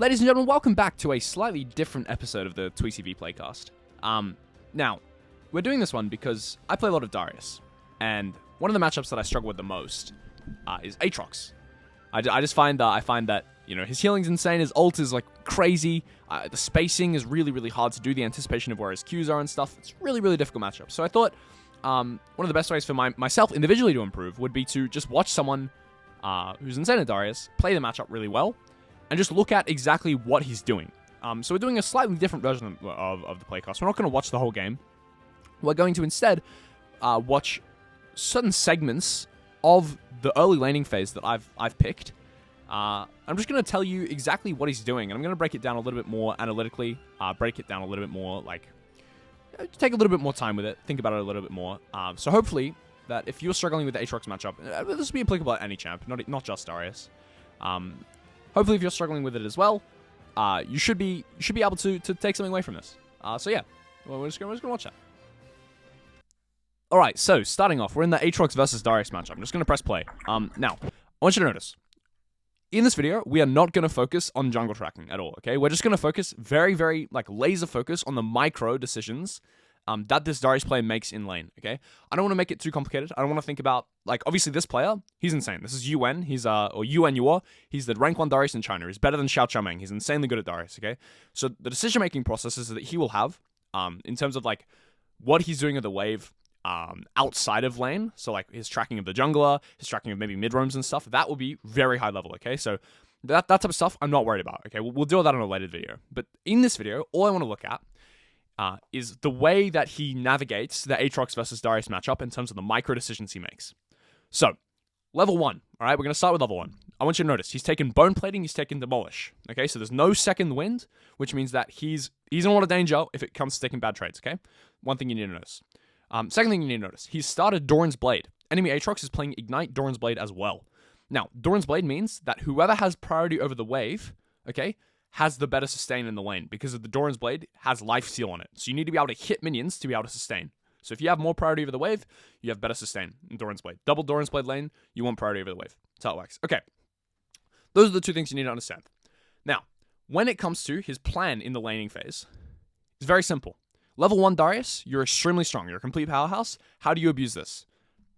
Ladies and gentlemen, welcome back to a slightly different episode of the TweeCV Playcast. Now, we're doing this one because I play a lot of Darius, and one of the matchups that I struggle with the most is Aatrox. I just find that, you know, his healing's insane, his ult is, like, crazy, the spacing is really, really hard to do, the anticipation of where his Qs are and stuff. It's really, really difficult matchup. So I thought one of the best ways for myself individually to improve would be to just watch someone who's insane at Darius play the matchup really well, and just look at exactly what he's doing. So we're doing a slightly different version of the playcast. We're not going to watch the whole game. We're going to instead watch certain segments of the early laning phase that I've picked. I'm just going to tell you exactly what he's doing, and I'm going to break it down a little bit more analytically, break it down a little bit more, like, take a little bit more time with it, think about it a little bit more. So hopefully, that if you're struggling with the Aatrox matchup, this will be applicable at any champ, not just Darius. Hopefully, if you're struggling with it as well, you should be able to take something away from this. So yeah, well, we're just gonna watch that. All right, so starting off, we're in the Aatrox versus Darius matchup. I'm just gonna press play. Now, I want you to notice, in this video, we are not gonna focus on jungle tracking at all. Okay, we're just gonna focus very, very like laser focus on the micro decisions that this Darius player makes in lane, okay? I don't want to make it too complicated. I don't want to think about, like, obviously this player, he's insane. This is UN. He's, or UN Yor. He's the rank 1 Darius in China. He's better than Xiao Xiaomeng. He's insanely good at Darius, okay? So the decision-making processes that he will have, in terms of, like, what he's doing at the wave, outside of lane, so, like, his tracking of the jungler, his tracking of maybe mid-roams and stuff, that will be very high level, okay? So that type of stuff, I'm not worried about, okay? We'll deal with that in a later video. But in this video, all I want to look at is the way that he navigates the Aatrox versus Darius matchup in terms of the micro decisions he makes. So, level 1, all right? We're going to start with level 1. I want you to notice, he's taken Bone Plating, he's taken Demolish, okay? So there's no second wind, which means that he's in a lot of danger if it comes to taking bad trades, okay? One thing you need to notice. Second thing you need to notice, he's started Doran's Blade. Enemy Aatrox is playing Ignite Doran's Blade as well. Now, Doran's Blade means that whoever has priority over the wave, okay, has the better sustain in the lane, because of the Doran's Blade has life steal on it. So you need to be able to hit minions to be able to sustain. So if you have more priority over the wave, you have better sustain in Doran's Blade. Double Doran's Blade lane, you want priority over the wave. That's how it works. Okay. Those are the two things you need to understand. Now, when it comes to his plan in the laning phase, it's very simple. Level 1 Darius, you're extremely strong. You're a complete powerhouse. How do you abuse this?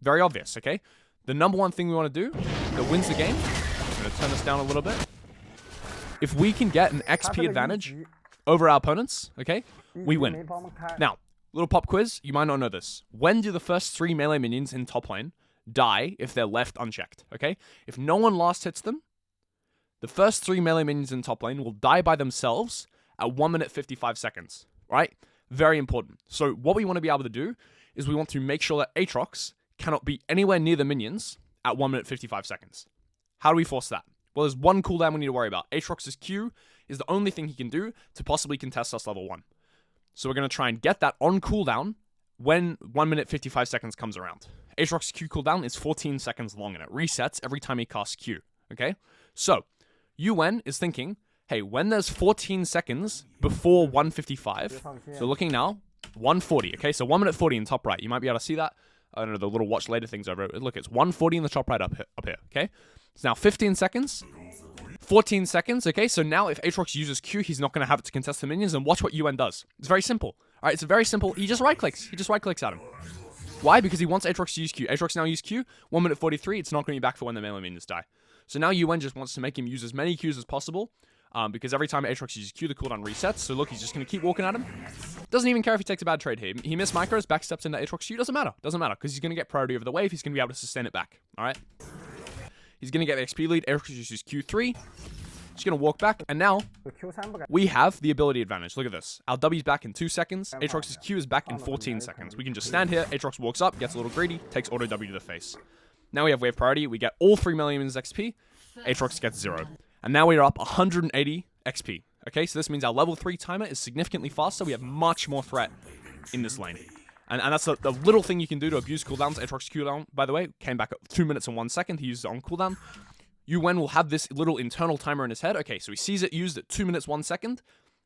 Very obvious, okay? The number one thing we want to do that wins the game, I'm going to turn this down a little bit. If we can get an XP advantage over our opponents, okay, we win. Now, little pop quiz, you might not know this. When do the first 3 melee minions in top lane die if they're left unchecked, okay? If no one last hits them, the first 3 melee minions in top lane will die by themselves at 1 minute 55 seconds, right? Very important. So what we want to be able to do is we want to make sure that Aatrox cannot be anywhere near the minions at 1 minute 55 seconds. How do we force that? Well, there's one cooldown we need to worry about. Aatrox's Q is the only thing he can do to possibly contest us level 1. So we're going to try and get that on cooldown when 1 minute 55 seconds comes around. Aatrox's Q cooldown is 14 seconds long, and it resets every time he casts Q, okay? So, UN is thinking, hey, when there's 14 seconds before 155, so looking now, 140, okay? So 1 minute 40 in top right. You might be able to see that. I don't know, the little watch later things over it. Look, it's 140 in the top right up here, okay? It's now 15 seconds, 14 seconds, okay? So now if Aatrox uses Q, he's not going to have it to contest the minions, and watch what UN does. It's very simple, all right? It's very simple. He just right-clicks. He just right-clicks at him. Why? Because he wants Aatrox to use Q. Aatrox now use Q, 1 minute 43, it's not going to be back for when the melee minions die. So now UN just wants to make him use as many Qs as possible, because every time Aatrox uses Q, the cooldown resets. So look, he's just going to keep walking at him. Doesn't even care if he takes a bad trade here. He missed micros, backsteps into Aatrox Q. Doesn't matter, because he's going to get priority over the wave. He's going to be able to sustain it back, all right? He's going to get the XP lead. Aatrox uses Q3. Just going to walk back, and now we have the ability advantage. Look at this. Our W's back in 2 seconds. Aatrox's Q is back in 14 seconds. We can just stand here. Aatrox walks up, gets a little greedy, takes auto W to the face. Now we have wave priority. We get all 3 million XP. Aatrox gets 0. And now we are up 180 XP. Okay, so this means our level 3 timer is significantly faster. We have much more threat in this lane. And that's the little thing you can do to abuse cooldowns. Aatrox cooldown, by the way, came back at 2 minutes and 1 second. He used it on cooldown. UN will have this little internal timer in his head. Okay, so he sees it used at 2 minutes, 1 second.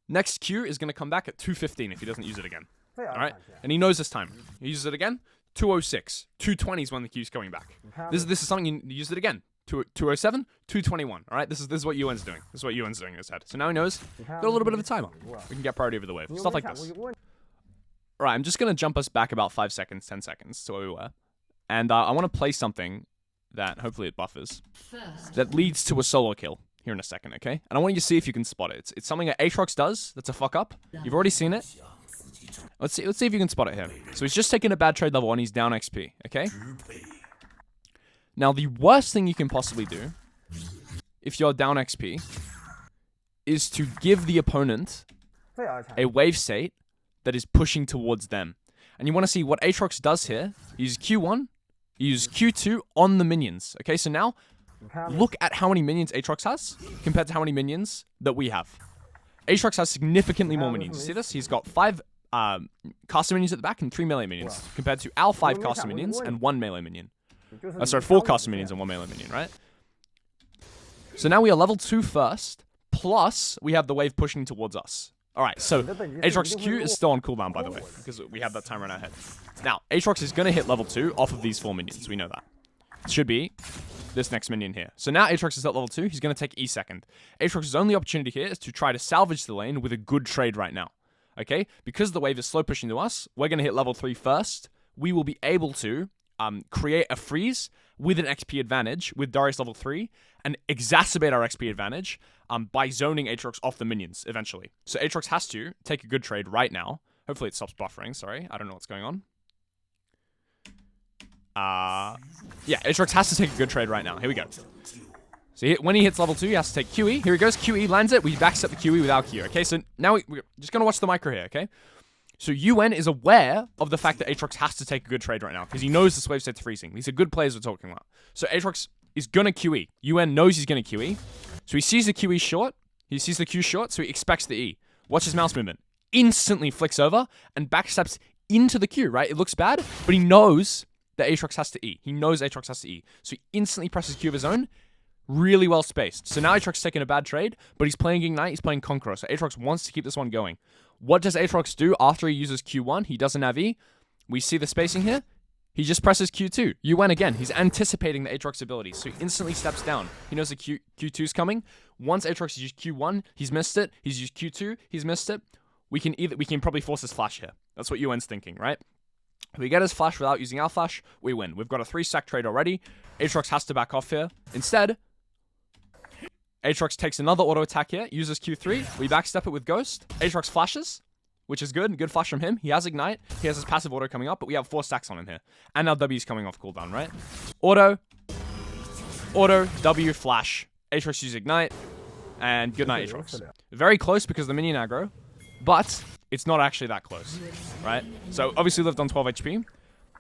Next Q is going to come back at 2:15 if he doesn't use it again. All right? And he knows this time. He uses it again, 2:06. 2:20 is when the Q's coming back. This is something you use it again. 207, 221. All right, this is what UN's doing. This is what UN's doing in his head. So now he knows got a little bit of a timer. We can get priority over the wave. Stuff like this. All right, I'm just gonna jump us back about 5 seconds, 10 seconds to where we were, and I want to play something that hopefully it buffers that leads to a solo kill here in a second. Okay, and I want you to see if you can spot it. It's something that Aatrox does. That's a fuck up. You've already seen it. Let's see if you can spot it here. So he's just taking a bad trade level 1. He's down XP. Okay. Now, the worst thing you can possibly do, if you're down XP, is to give the opponent a wave state that is pushing towards them. And you want to see what Aatrox does here. He uses Q1, he uses Q2 on the minions. Okay, so now, look at how many minions Aatrox has compared to how many minions that we have. Aatrox has significantly more minions. You see this? He's got 5 caster minions at the back and 3 melee minions, compared to our 5 caster minions and 1 melee minion. Sorry, 4 caster minions and 1 melee minion, right? So now we are level 2 first, plus we have the wave pushing towards us. Alright, so Aatrox's Q is still on cooldown, by the way, because we have that timer in our head. Now, Aatrox is going to hit level 2 off of these 4 minions. We know that. It should be this next minion here. So now Aatrox is at level 2. He's going to take E second. Aatrox's only opportunity here is to try to salvage the lane with a good trade right now. Okay? Because the wave is slow pushing to us, we're going to hit level 3 first. We will be able to create a freeze with an XP advantage with Darius level 3 and exacerbate our XP advantage by zoning Aatrox off the minions eventually. So Aatrox has to take a good trade right now. Hopefully it stops buffering. Sorry, I don't know what's going on. Yeah, Aatrox has to take a good trade right now. Here we go. So when he hits level 2, he has to take QE. Here he goes. QE lands it. We backstep the QE without Q. Okay, so now we're just going to watch the micro here, okay? So UN is aware of the fact that Aatrox has to take a good trade right now because he knows this wave state's freezing. These are good players we're talking about. So Aatrox is going to QE. UN knows he's going to QE. So he sees the QE short. He sees the Q short, so he expects the E. Watch his mouse movement. Instantly flicks over and backsteps into the Q, right? It looks bad, but he knows that Aatrox has to E. He knows Aatrox has to E. So he instantly presses Q of his own. Really well spaced. So now Aatrox taking a bad trade, but he's playing Ignite, he's playing Conqueror. So Aatrox wants to keep this one going. What does Aatrox do after he uses Q1? He doesn't have E. We see the spacing here. He just presses Q2. UN again. He's anticipating the Aatrox ability, so he instantly steps down. He knows the Q2's coming. Once Aatrox has used Q1, he's missed it. He's used Q2, he's missed it. We can probably force his flash here. That's what UN's thinking, right? If we get his flash without using our flash, we win. We've got a 3-stack trade already. Aatrox has to back off here. Instead, Aatrox takes another auto attack here, uses Q3. We backstep it with Ghost. Aatrox flashes, which is good. Good flash from him. He has Ignite. He has his passive auto coming up, but we have 4 stacks on him here. And now W's coming off cooldown, right? Auto, W, flash. Aatrox uses Ignite, and good night, Aatrox. Very close because of the minion aggro, but it's not actually that close, right? So obviously lived on 12 HP,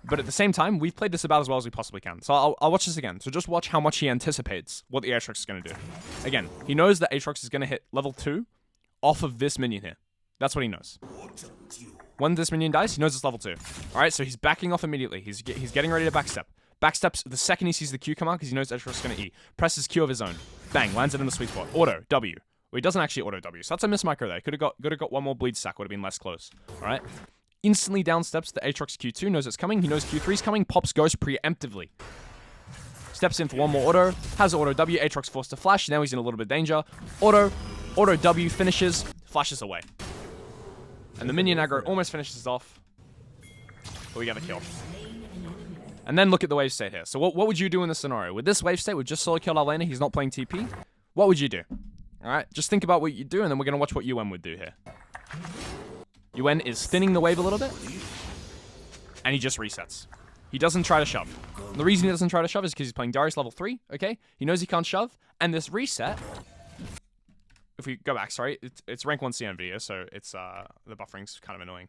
but at the same time, we've played this about as well as we possibly can. So I'll watch this again. So just watch how much he anticipates what the Aatrox is going to do. Again, he knows that Aatrox is going to hit level 2 off of this minion here. That's what he knows. When this minion dies, he knows it's level 2. All right, so he's backing off immediately. He's getting ready to backstep. Backsteps the second he sees the Q come out because he knows Aatrox is going to E. Presses Q of his own. Bang, lands it in the sweet spot. Auto, W. Well, he doesn't actually auto W, so that's a miss micro there. Could have got one more bleed stack, would have been less close. All right. Instantly down steps the Aatrox Q2, knows it's coming. He knows Q3's coming, pops Ghost preemptively. Steps in for one more auto, has auto W, Aatrox forced to flash. Now he's in a little bit of danger. Auto W finishes, flashes away. And the minion aggro almost finishes off, but we get the kill. And then look at the wave state here. So what would you do in this scenario? With this wave state, we've just solo killed our laner, he's not playing TP. What would you do? Alright, just think about what you do, and then we're going to watch what UN would do here. UN is thinning the wave a little bit, and he just resets. He doesn't try to shove. And the reason he doesn't try to shove is because he's playing Darius level 3, okay? He knows he can't shove, and this reset, if we go back, sorry, it's rank 1 CN video, so it's, the buffering's kind of annoying.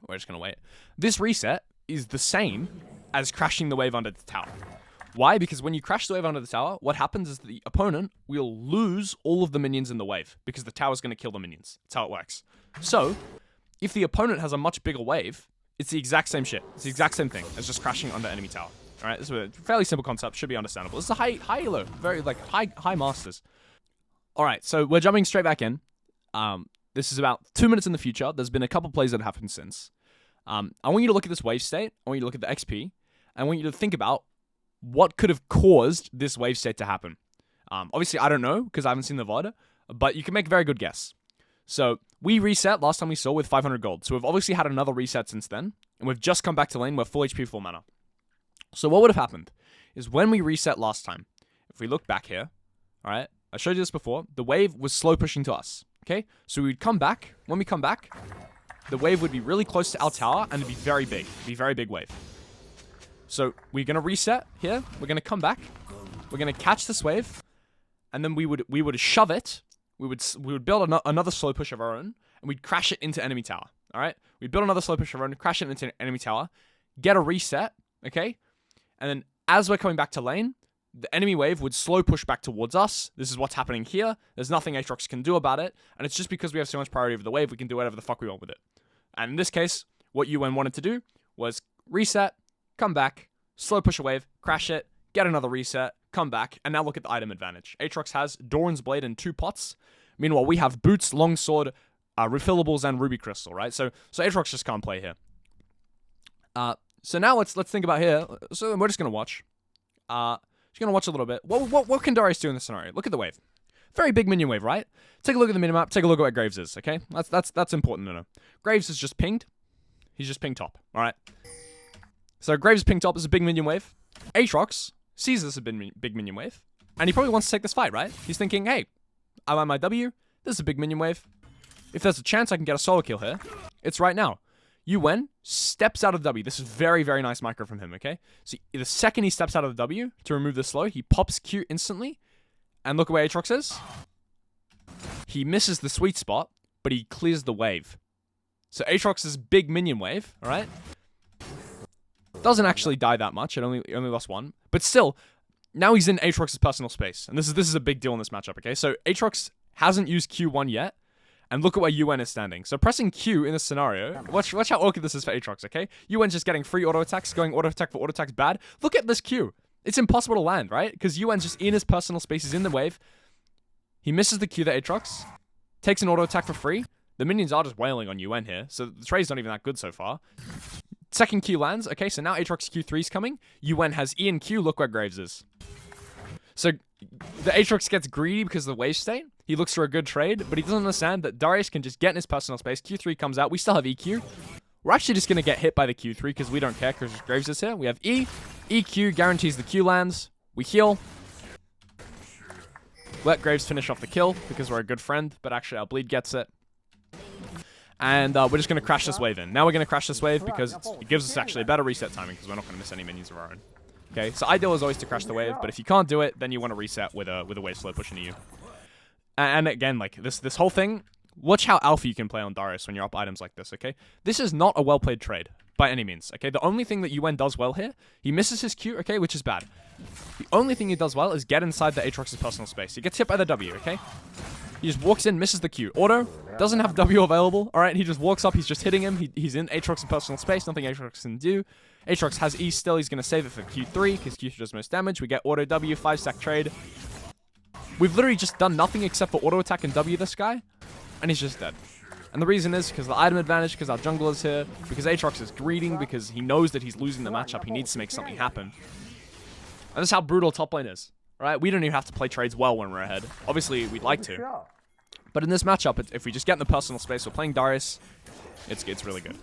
We're just going to wait. This reset is the same as crashing the wave under the tower. Why? Because when you crash the wave under the tower, what happens is the opponent will lose all of the minions in the wave because the tower's going to kill the minions. That's how it works. So, if the opponent has a much bigger wave, it's the exact same shit. It's the exact same thing as just crashing under enemy tower. All right, this is a fairly simple concept. Should be understandable. This is a high elo, very like high masters. All right, so we're jumping straight back in. This is about 2 minutes in the future. There's been a couple plays that have happened since. I want you to look at this wave state. I want you to look at the XP. I want you to think about what could have caused this wave state to happen. Obviously, I don't know because I haven't seen the VOD, but you can make a very good guess. So we reset last time we saw with 500 gold. So we've obviously had another reset since then, and we've just come back to lane. We're full HP, full mana. So what would have happened is when we reset last time, if we look back here, all right, I showed you this before, the wave was slow pushing to us, okay? So we'd come back. When we come back, the wave would be really close to our tower, and it'd be very big. It'd be a very big wave. So we're going to reset here. We're going to come back. We're going to catch this wave, and then we would shove it. We would build another slow push of our own, and we'd crash it into enemy tower, all right? We'd build another slow push of our own, crash it into enemy tower, get a reset, okay? And then as we're coming back to lane, the enemy wave would slow push back towards us. This is what's happening here. There's nothing Aatrox can do about it, and it's just because we have so much priority over the wave, we can do whatever the fuck we want with it. And in this case, what UN wanted to do was reset, come back, slow push a wave, crash it, get another reset, come back, and now look at the item advantage. Aatrox has Doran's Blade and 2 pots. Meanwhile, we have Boots, Longsword, Refillables, and Ruby Crystal, right? So Aatrox just can't play here. So now let's think about here. So we're just going to watch. Just going to watch a little bit. What can Darius do in this scenario? Look at the wave. Very big minion wave, right? Take a look at the minimap. Take a look at where Graves is, okay? That's important to know. Graves is just pinged. He's just pinged top, all right? So Graves pinged top is a big minion wave. Aatrox sees this as a big minion wave, and he probably wants to take this fight, right? He's thinking, hey, I'm at my W. This is a big minion wave. If there's a chance I can get a solo kill here, it's right now. UN steps out of the W. This is very, very nice micro from him, okay? So the second he steps out of the W to remove the slow, he pops Q instantly. And look at where Aatrox is. He misses the sweet spot, but he clears the wave. So Aatrox's big minion wave, all right? Doesn't actually die that much. It only lost 1. But still, now he's in Aatrox's personal space. And this is a big deal in this matchup, okay? So Aatrox hasn't used Q1 yet. And look at where UN is standing. So pressing Q in this scenario, watch how awkward this is for Aatrox, okay? UN's just getting free auto attacks, going auto attack for auto attacks bad. Look at this Q. It's impossible to land, right? Because UN's just in his personal space. He's in the wave. He misses the Q that Aatrox takes an auto attack for free. The minions are just wailing on UN here. So the trade's not even that good so far. Second Q lands. Okay, so now Aatrox Q3 is coming. UN has E and Q. Look where Graves is. So the Aatrox gets greedy because of the wave state. He looks for a good trade, but he doesn't understand that Darius can just get in his personal space. Q3 comes out. We still have EQ. We're actually just going to get hit by the Q3 because we don't care because Graves is here. We have E. EQ guarantees the Q lands. We heal. Let Graves finish off the kill because we're a good friend, but actually our bleed gets it. And we're just going to crash this wave in. Now we're going to crash this wave because it gives us actually a better reset timing because we're not going to miss any minions of our own. Okay, so ideal is always to crash the wave, but if you can't do it, then you want to reset with a wave slow push into you. And again, like this whole thing, watch how alpha you can play on Darius when you're up items like this, okay? This is not a well-played trade by any means, okay? The only thing that UN does well here, he misses his Q, okay, which is bad. The only thing he does well is get inside the Aatrox's personal space. He gets hit by the W, okay? He just walks in, misses the Q. Auto, doesn't have W available, all right? He just walks up, he's just hitting him. He's in Aatrox's personal space, nothing Aatrox can do. Aatrox has E still, he's going to save it for Q3 because Q3 does most damage. We get auto W, 5-stack trade. We've literally just done nothing except for auto attack and W this guy, and he's just dead. And the reason is because the item advantage, because our jungler's here, because Aatrox is greeting, because he knows that he's losing the matchup. He needs to make something happen. And this is how brutal top lane is, right? We don't even have to play trades well when we're ahead. Obviously, we'd like to. But in this matchup, if we just get in the personal space, we're playing Darius, it's really good.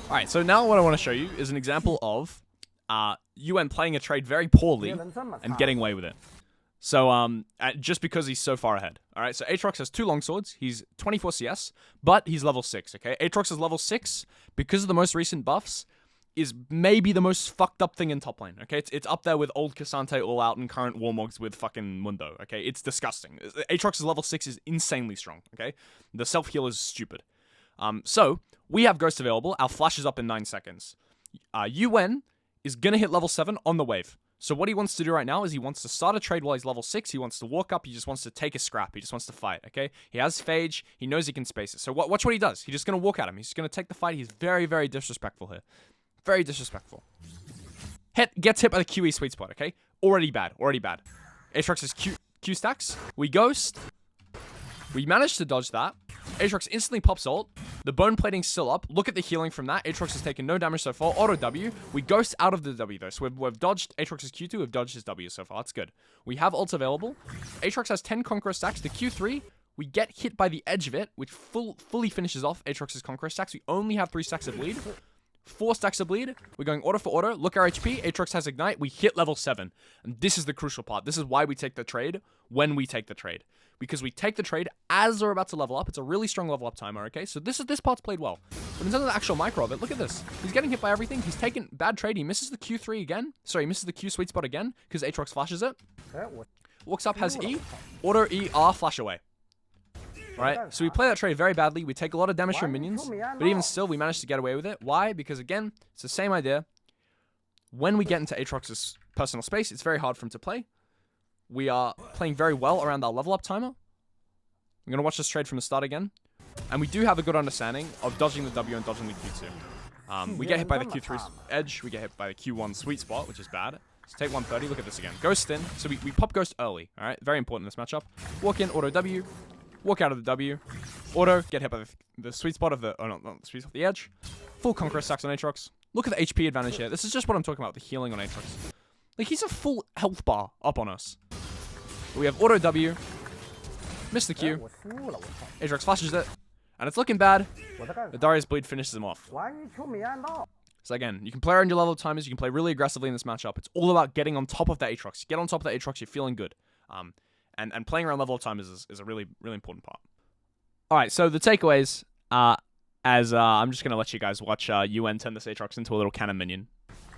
Alright, so now what I want to show you is an example of UN playing a trade very poorly and getting away with it. So, just because he's so far ahead. Alright, so Aatrox has 2 longswords. He's 24 CS, but he's level 6, okay? Aatrox is level 6 because of the most recent buffs is maybe the most fucked up thing in top lane, okay? It's up there with old Cassante All Out and current Warmogs with fucking Mundo, okay? It's disgusting. Aatrox's level 6 is insanely strong, okay? The self-heal is stupid. So, we have Ghost available. Our flash is up in 9 seconds. UN is gonna hit level 7 on the wave. So what he wants to do right now is he wants to start a trade while he's level 6. He wants to walk up. He just wants to take a scrap. He just wants to fight, okay? He has Phage. He knows he can space it. So watch what he does. He's just going to walk at him. He's just going to take the fight. He's very, very disrespectful here. Very disrespectful. Gets hit by the QE sweet spot, okay? Already bad. Already bad. Aatrox's Q stacks. We ghost. We managed to dodge that. Aatrox instantly pops ult. The bone plating's still up. Look at the healing from that. Aatrox has taken no damage so far. Auto W. We ghost out of the W though. So we've dodged Aatrox's Q2. We've dodged his W so far. That's good. We have ults available. Aatrox has 10 Conqueror stacks. The Q3, we get hit by the edge of it, which fully finishes off Aatrox's Conqueror stacks. We only have 3 stacks of bleed. 4 stacks of bleed. We're going auto for auto. Look our HP. Aatrox has Ignite. We hit level 7. And this is the crucial part. This is why we take the trade when we take the trade. Because we take the trade as we're about to level up. It's a really strong level up timer, okay? So this part's played well. But in terms of the actual micro of it, look at this. He's getting hit by everything. He's taken bad trade. He misses the Q3 again. Sorry, he misses the Q sweet spot again because Aatrox flashes it. Walks up, has E. Auto E, R, flash away. Right? So we play that trade very badly. We take a lot of damage from minions. But even still, we managed to get away with it. Why? Because again, it's the same idea. When we get into Aatrox's personal space, it's very hard for him to play. We are playing very well around our level up timer. I'm going to watch this trade from the start again. And we do have a good understanding of dodging the W and dodging the Q2. We get hit by the Q3 edge. We get hit by the Q1 sweet spot, which is bad. So take 130. Look at this again. Ghost in. So we pop Ghost early. All right? Very important in this matchup. Walk in, auto W. Walk out of the W. Auto. Get hit by the sweet spot of the... Oh, no, not the sweet spot. The edge. Full Conqueror stacks on Aatrox. Look at the HP advantage here. This is just what I'm talking about. The healing on Aatrox. Like, he's a full health bar up on us. We have auto W. Miss the Q. Aatrox flashes it. And it's looking bad. The Darius bleed finishes him off. So again, you can play around your level timers. You can play really aggressively in this matchup. It's all about getting on top of that Aatrox. Get on top of that Aatrox, you're feeling good. And playing around level timers is a really, really important part. Alright, so the takeaways, I'm just going to let you guys watch UN turn this Aatrox into a little cannon minion.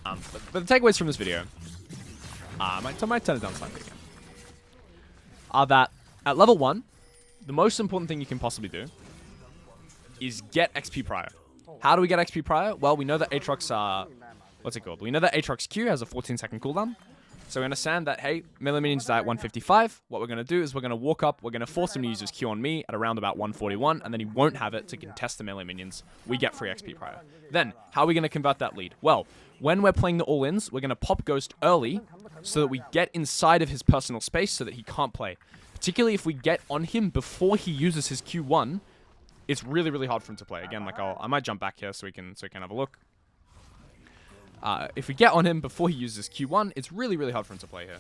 But the takeaways from this video, I might turn it down slightly again, are that at level 1, the most important thing you can possibly do is get XP prior. How do we get XP prior? Well, we know that Aatrox, what's it called? We know that Aatrox Q has a 14-second cooldown. So we understand that, hey, melee minions die at 155. What we're going to do is we're going to walk up. We're going to force him to use his Q on me at around about 141. And then he won't have it to contest the melee minions. We get free XP prior. Then, how are we going to convert that lead? Well, when we're playing the all-ins, we're going to pop Ghost early so that we get inside of his personal space so that he can't play. Particularly if we get on him before he uses his Q1, it's really, really hard for him to play. Again, like I might jump back here so we can have a look. If we get on him before he uses Q1, it's really, really hard for him to play here.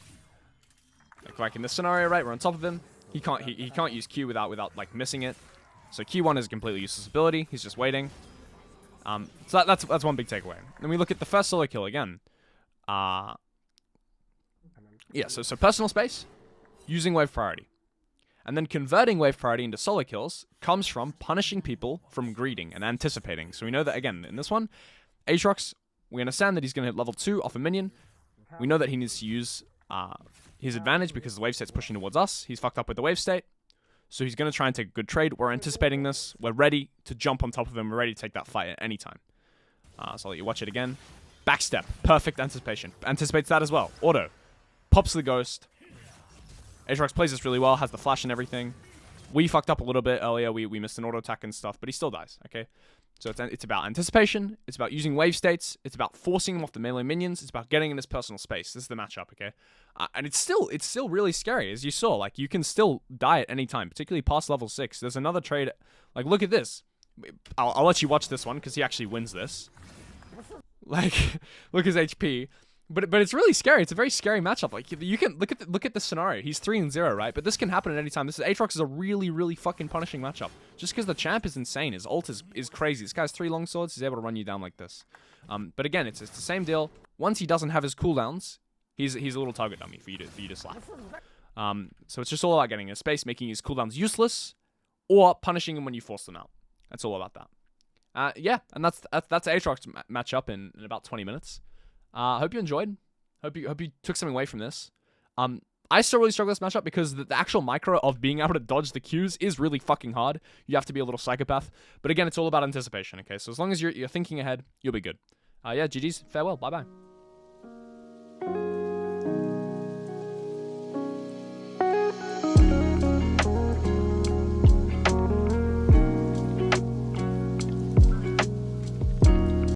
Like in this scenario, right, we're on top of him. He can't use Q without like missing it. So Q1 is a completely useless ability. He's just waiting. So that's one big takeaway. Then we look at the first solo kill again. Yeah, so personal space, using wave priority. And then converting wave priority into solo kills comes from punishing people from greeting and anticipating. So we know that, again, in this one, Aatrox, we understand that he's going to hit level 2 off a minion. We know that he needs to use his advantage because the wave state's pushing towards us. He's fucked up with the wave state. So he's going to try and take a good trade. We're anticipating this. We're ready to jump on top of him. We're ready to take that fight at any time. So I'll let you watch it again. Backstep. Perfect anticipation. Anticipates that as well. Auto. Pops the ghost. Aatrox plays this really well. Has the flash and everything. We fucked up a little bit earlier. We missed an auto attack and stuff. But he still dies. Okay? So it's about anticipation. It's about using wave states. It's about forcing him off the melee minions. It's about getting in his personal space. This is the matchup, okay? And it's still really scary, as you saw. Like, you can still die at any time, particularly past level 6. There's another trade. Like, look at this. I'll let you watch this one, because he actually wins this. Like, look at his HP. But it's really scary. It's a very scary matchup. Like, you can look at the scenario. He's 3-0, right? But this can happen at any time. Aatrox is a really, really fucking punishing matchup. Just because the champ is insane. His ult is crazy. This guy's 3 long swords. He's able to run you down like this. But again, it's the same deal. Once he doesn't have his cooldowns, he's a little target dummy for you to slap. So it's just all about getting in space, making his cooldowns useless, or punishing him when you force them out. That's all about that. Yeah, and that's Aatrox matchup in about 20 minutes. Hope you enjoyed. Hope you took something away from this. I still really struggle with this matchup because the actual micro of being able to dodge the Qs is really fucking hard. You have to be a little psychopath. But again, it's all about anticipation, okay? So as long as you're thinking ahead, you'll be good. Yeah, GG's. Farewell. Bye-bye.